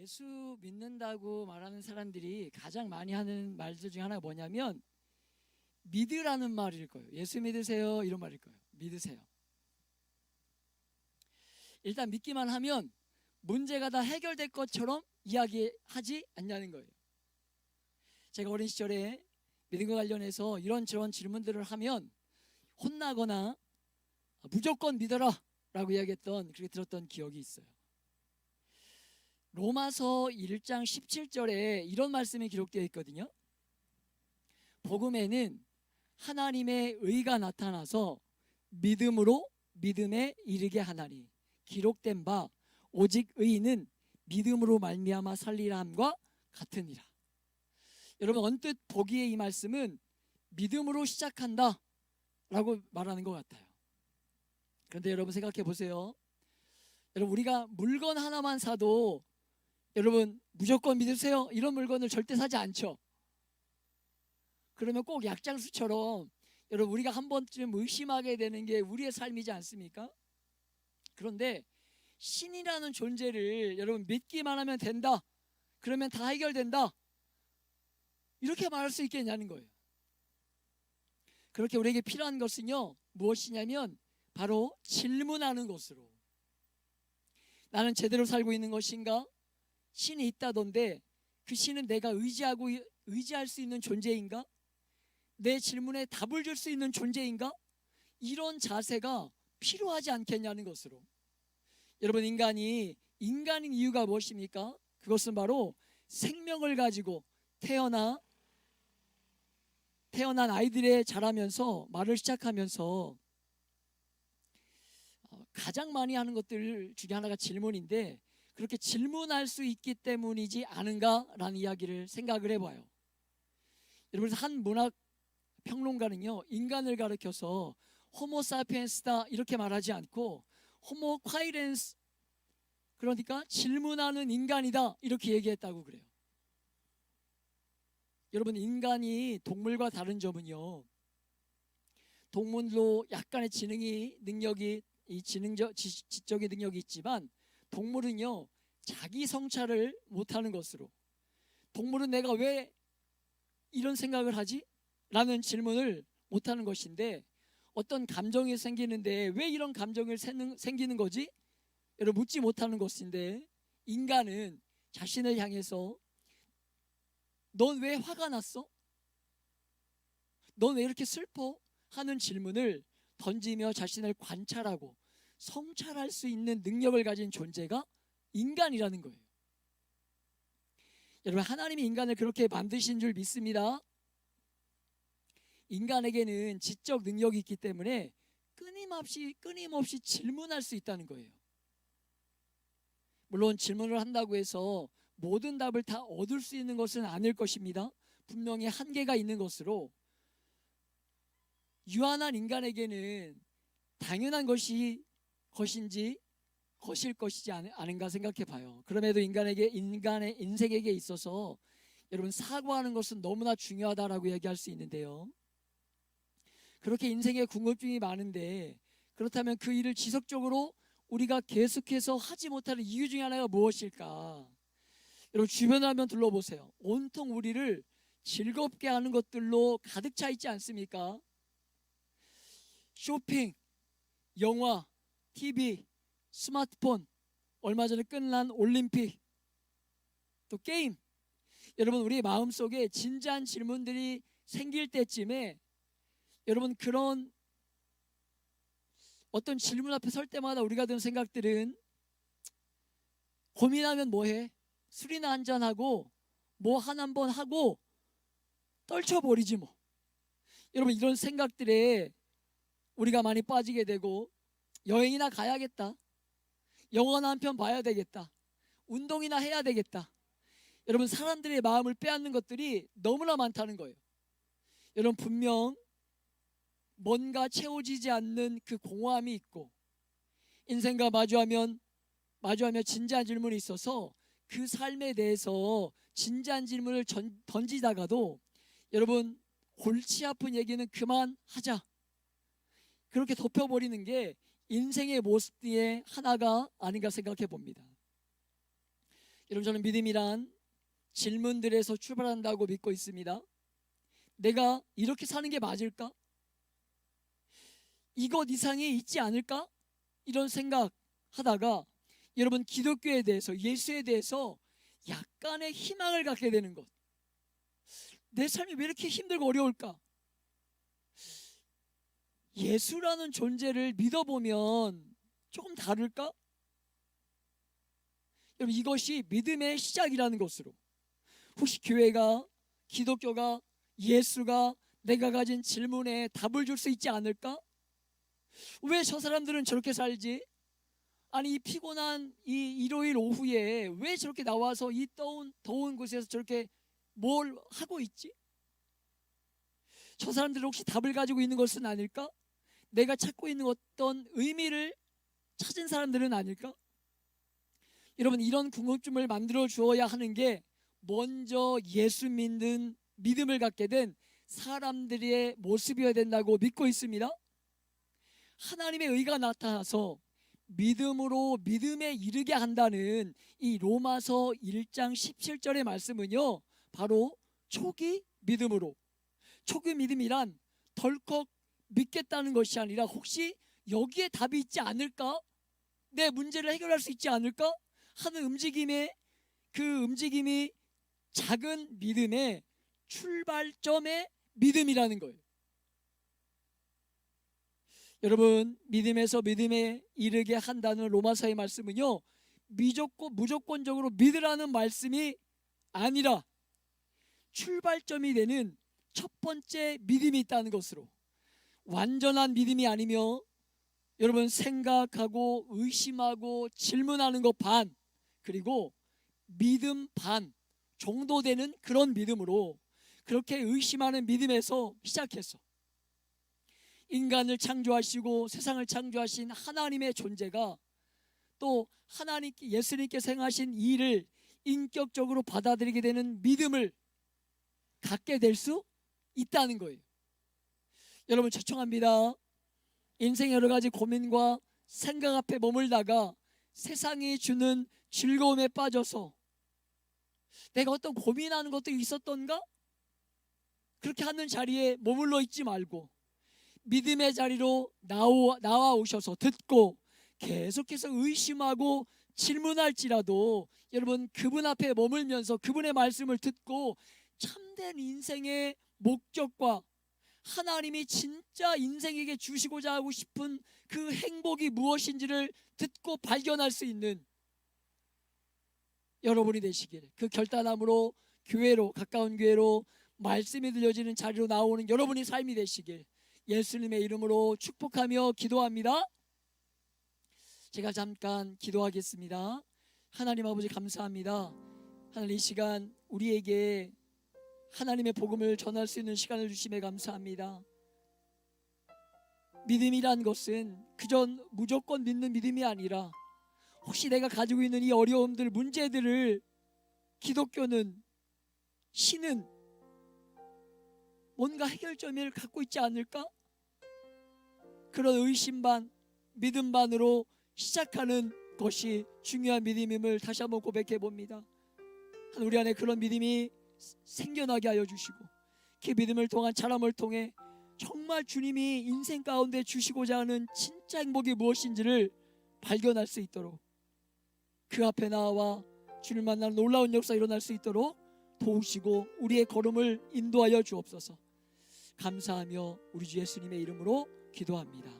예수 믿는다고 말하는 사람들이 가장 많이 하는 말들 중에 하나가 뭐냐면 믿으라는 말일 거예요. 예수 믿으세요 이런 말일 거예요. 믿으세요. 일단 믿기만 하면 문제가 다 해결될 것처럼 이야기하지 않냐는 거예요. 제가 어린 시절에 믿음과 관련해서 이런저런 질문들을 하면 혼나거나 무조건 믿어라 라고 이야기했던, 그렇게 들었던 기억이 있어요. 로마서 1장 17절에 이런 말씀이 기록되어 있거든요. 복음에는 하나님의 의가 나타나서 믿음으로 믿음에 이르게 하나니 기록된 바 오직 의인은 믿음으로 말미암아 살리라 함과 같으니라. 여러분, 언뜻 보기에 이 말씀은 믿음으로 시작한다 라고 말하는 것 같아요. 그런데 여러분 생각해 보세요. 여러분, 우리가 물건 하나만 사도 여러분 무조건 믿으세요 이런 물건을 절대 사지 않죠. 그러면 꼭 약장수처럼 여러분 우리가 한 번쯤 의심하게 되는 게 우리의 삶이지 않습니까? 그런데 신이라는 존재를 여러분 믿기만 하면 된다, 그러면 다 해결된다, 이렇게 말할 수 있겠냐는 거예요. 그렇게 우리에게 필요한 것은요 무엇이냐면 바로 질문하는 것으로, 나는 제대로 살고 있는 것인가? 신이 있다던데 그 신은 내가 의지할 수 있는 존재인가? 내 질문에 답을 줄 수 있는 존재인가? 이런 자세가 필요하지 않겠냐는 것으로. 여러분, 인간인 이유가 무엇입니까? 그것은 바로 생명을 가지고 태어난 아이들의 자라면서 말을 시작하면서 가장 많이 하는 것들 중에 하나가 질문인데, 그렇게 질문할 수 있기 때문이지 않은가라는 이야기를 생각을 해봐요. 여러분, 한 문학 평론가는요 인간을 가리켜서 호모 사피엔스다 이렇게 말하지 않고 호모 콰이렌스, 그러니까 질문하는 인간이다 이렇게 얘기했다고 그래요. 여러분, 인간이 동물과 다른 점은요, 동물도 약간의 지적인 능력이 있지만 동물은요 자기 성찰을 못하는 것으로, 동물은 내가 왜 이런 생각을 하지? 라는 질문을 못하는 것인데, 어떤 감정이 생기는데 왜 이런 감정이 생기는 거지? 여러분 묻지 못하는 것인데, 인간은 자신을 향해서 넌 왜 화가 났어? 넌 왜 이렇게 슬퍼? 하는 질문을 던지며 자신을 관찰하고 성찰할 수 있는 능력을 가진 존재가 인간이라는 거예요. 여러분, 하나님이 인간을 그렇게 만드신 줄 믿습니다. 인간에게는 지적 능력이 있기 때문에 끊임없이 질문할 수 있다는 거예요. 물론 질문을 한다고 해서 모든 답을 다 얻을 수 있는 것은 아닐 것입니다. 분명히 한계가 있는 것으로, 유한한 인간에게는 당연한 것일 것이지 않은가 생각해 봐요. 그럼에도 인간의 인생에게 있어서 여러분 사고하는 것은 너무나 중요하다라고 얘기할 수 있는데요, 그렇게 인생에 궁금증이 많은데, 그렇다면 그 일을 지속적으로 우리가 계속해서 하지 못하는 이유 중에 하나가 무엇일까? 여러분, 주변을 한번 둘러보세요. 온통 우리를 즐겁게 하는 것들로 가득 차 있지 않습니까? 쇼핑, 영화, TV, 스마트폰, 얼마 전에 끝난 올림픽, 또 게임. 여러분, 우리 마음속에 진지한 질문들이 생길 때쯤에 여러분 그런 어떤 질문 앞에 설 때마다 우리가 드는 생각들은, 고민하면 뭐해? 술이나 한잔하고 뭐 한번 하고 떨쳐버리지 뭐. 여러분, 이런 생각들에 우리가 많이 빠지게 되고, 여행이나 가야겠다, 영화나 한 편 봐야 되겠다, 운동이나 해야 되겠다. 여러분, 사람들의 마음을 빼앗는 것들이 너무나 많다는 거예요. 여러분, 분명 뭔가 채워지지 않는 그 공허함이 있고, 인생과 마주하며 진지한 질문이 있어서 그 삶에 대해서 진지한 질문을 던지다가도 여러분 골치 아픈 얘기는 그만하자, 그렇게 덮여버리는 게 인생의 모습 중에 하나가 아닌가 생각해 봅니다. 여러분, 저는 믿음이란 질문들에서 출발한다고 믿고 있습니다. 내가 이렇게 사는 게 맞을까? 이것 이상이 있지 않을까? 이런 생각하다가 여러분, 기독교에 대해서, 예수에 대해서 약간의 희망을 갖게 되는 것. 내 삶이 왜 이렇게 힘들고 어려울까? 예수라는 존재를 믿어보면 조금 다를까? 여러분, 이것이 믿음의 시작이라는 것으로, 혹시 교회가, 기독교가, 예수가 내가 가진 질문에 답을 줄 수 있지 않을까? 왜 저 사람들은 저렇게 살지? 아니, 이 피곤한 이 일요일 오후에 왜 저렇게 나와서 이 더운 곳에서 저렇게 뭘 하고 있지? 저 사람들은 혹시 답을 가지고 있는 것은 아닐까? 내가 찾고 있는 어떤 의미를 찾은 사람들은 아닐까? 여러분, 이런 궁금증을 만들어 주어야 하는 게 먼저 예수 믿는 믿음을 갖게 된 사람들의 모습이어야 된다고 믿고 있습니다. 하나님의 의가 나타나서 믿음으로 믿음에 이르게 한다는 이 로마서 1장 17절의 말씀은요, 바로 초기 믿음으로, 초기 믿음이란 덜컥 믿겠다는 것이 아니라 혹시 여기에 답이 있지 않을까? 내 문제를 해결할 수 있지 않을까? 하는 움직임의, 그 움직임이 작은 믿음의 출발점의 믿음이라는 거예요. 여러분, 믿음에서 믿음에 이르게 한다는 로마서의 말씀은요, 무조건적으로 믿으라는 말씀이 아니라 출발점이 되는 첫 번째 믿음이 있다는 것으로, 완전한 믿음이 아니며 여러분, 생각하고 의심하고 질문하는 것 반, 그리고 믿음 반 정도 되는 그런 믿음으로, 그렇게 의심하는 믿음에서 시작했어. 인간을 창조하시고 세상을 창조하신 하나님의 존재가 또 예수님께서 행하신 이 일을 인격적으로 받아들이게 되는 믿음을 갖게 될 수 있다는 거예요. 여러분, 초청합니다. 인생의 여러 가지 고민과 생각 앞에 머물다가 세상이 주는 즐거움에 빠져서 내가 어떤 고민하는 것도 있었던가? 그렇게 하는 자리에 머물러 있지 말고 믿음의 자리로 나와 오셔서 듣고 계속해서 의심하고 질문할지라도 여러분, 그분 앞에 머물면서 그분의 말씀을 듣고 참된 인생의 목적과 하나님이 진짜 인생에게 주시고자 하고 싶은 그 행복이 무엇인지를 듣고 발견할 수 있는 여러분이 되시길, 그 결단함으로 교회로, 가까운 교회로 말씀이 들려지는 자리로 나오는 여러분이 삶이 되시길 예수님의 이름으로 축복하며 기도합니다. 제가 잠깐 기도하겠습니다. 하나님 아버지, 감사합니다. 하나님, 이 시간 우리에게 하나님의 복음을 전할 수 있는 시간을 주심에 감사합니다. 믿음이란 것은 그저 무조건 믿는 믿음이 아니라 혹시 내가 가지고 있는 이 어려움들, 문제들을 기독교는, 신은 뭔가 해결점을 갖고 있지 않을까? 그런 의심 반, 믿음 반으로 시작하는 것이 중요한 믿음임을 다시 한번 고백해 봅니다. 우리 안에 그런 믿음이 생겨나게 하여 주시고, 그 믿음을 통한 자람을 통해 정말 주님이 인생 가운데 주시고자 하는 진짜 행복이 무엇인지를 발견할 수 있도록, 그 앞에 나와 주를 만나는 놀라운 역사가 일어날 수 있도록 도우시고 우리의 걸음을 인도하여 주옵소서. 감사하며 우리 주 예수님의 이름으로 기도합니다.